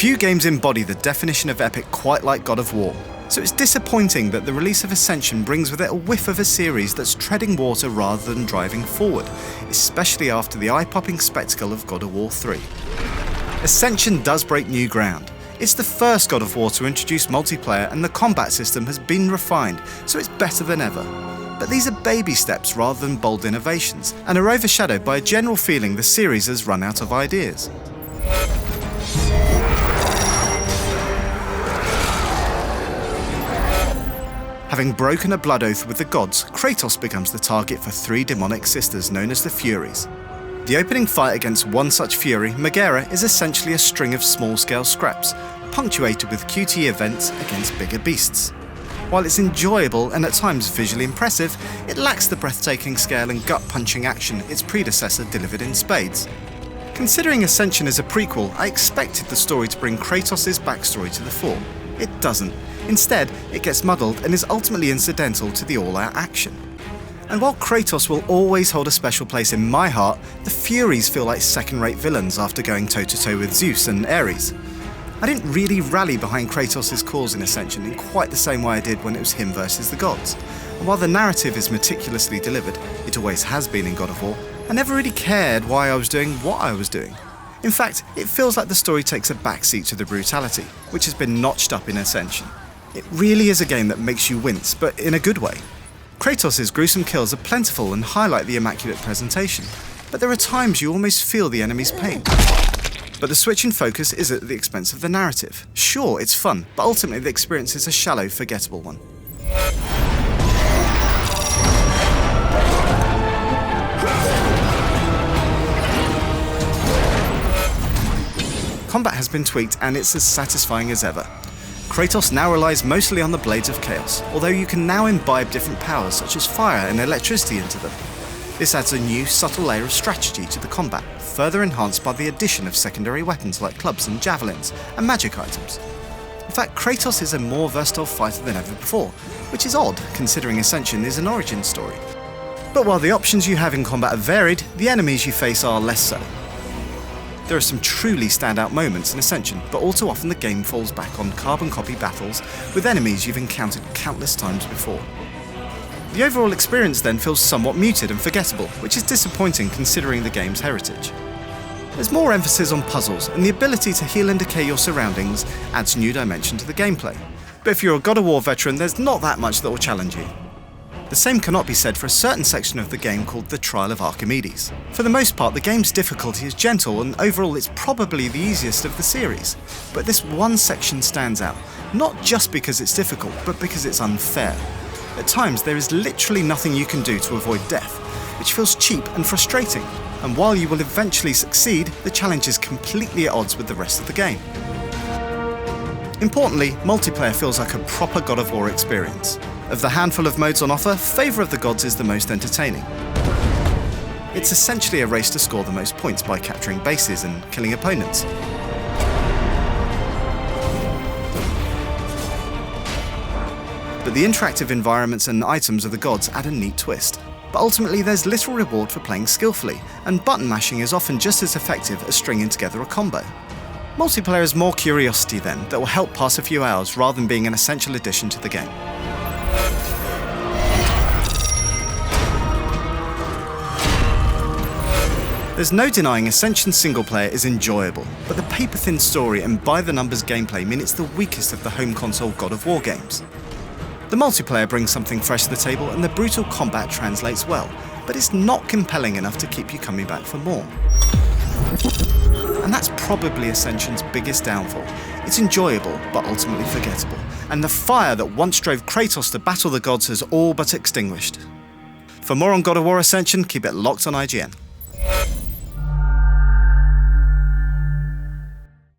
Few games embody the definition of epic quite like God of War, so it's disappointing that the release of Ascension brings with it a whiff of a series that's treading water rather than driving forward, especially after the eye-popping spectacle of God of War 3. Ascension does break new ground. It's the first God of War to introduce multiplayer, and the combat system has been refined, so it's better than ever. But these are baby steps rather than bold innovations, and are overshadowed by a general feeling the series has run out of ideas. Having broken a blood oath with the gods, Kratos becomes the target for 3 demonic sisters known as the Furies. The opening fight against one such Fury, Megara, is essentially a string of small-scale scraps, punctuated with QTE events against bigger beasts. While it's enjoyable and at times visually impressive, it lacks the breathtaking scale and gut-punching action its predecessor delivered in spades. Considering Ascension is a prequel, I expected the story to bring Kratos' backstory to the fore. It doesn't. Instead, it gets muddled and is ultimately incidental to the all-out action. And while Kratos will always hold a special place in my heart, the Furies feel like second-rate villains after going toe-to-toe with Zeus and Ares. I didn't really rally behind Kratos' cause in Ascension in quite the same way I did when it was him versus the gods. And while the narrative is meticulously delivered, it always has been in God of War, I never really cared why I was doing what I was doing. In fact, it feels like the story takes a backseat to the brutality, which has been notched up in Ascension. It really is a game that makes you wince, but in a good way. Kratos' gruesome kills are plentiful and highlight the immaculate presentation, but there are times you almost feel the enemy's pain. But the switch in focus is at the expense of the narrative. Sure, it's fun, but ultimately the experience is a shallow, forgettable one. Combat has been tweaked and it's as satisfying as ever. Kratos now relies mostly on the Blades of Chaos, although you can now imbibe different powers such as fire and electricity into them. This adds a new, subtle layer of strategy to the combat, further enhanced by the addition of secondary weapons like clubs and javelins, and magic items. In fact, Kratos is a more versatile fighter than ever before, which is odd considering Ascension is an origin story. But while the options you have in combat are varied, the enemies you face are less so. There are some truly standout moments in Ascension, but all too often the game falls back on carbon copy battles with enemies you've encountered countless times before. The overall experience then feels somewhat muted and forgettable, which is disappointing considering the game's heritage. There's more emphasis on puzzles, and the ability to heal and decay your surroundings adds new dimension to the gameplay. But if you're a God of War veteran, there's not that much that will challenge you. The same cannot be said for a certain section of the game called the Trial of Archimedes. For the most part, the game's difficulty is gentle, and overall it's probably the easiest of the series. But this one section stands out, not just because it's difficult, but because it's unfair. At times, there is literally nothing you can do to avoid death, which feels cheap and frustrating. And while you will eventually succeed, the challenge is completely at odds with the rest of the game. Importantly, multiplayer feels like a proper God of War experience. Of the handful of modes on offer, Favour of the Gods is the most entertaining. It's essentially a race to score the most points by capturing bases and killing opponents. But the interactive environments and items of the gods add a neat twist. But ultimately there's little reward for playing skillfully, and button mashing is often just as effective as stringing together a combo. Multiplayer is more curiosity then that will help pass a few hours rather than being an essential addition to the game. There's no denying Ascension single-player is enjoyable, but the paper-thin story and by-the-numbers gameplay mean it's the weakest of the home console God of War games. The multiplayer brings something fresh to the table and the brutal combat translates well, but it's not compelling enough to keep you coming back for more. And that's probably Ascension's biggest downfall. It's enjoyable, but ultimately forgettable, and the fire that once drove Kratos to battle the gods has all but extinguished. For more on God of War Ascension, keep it locked on IGN.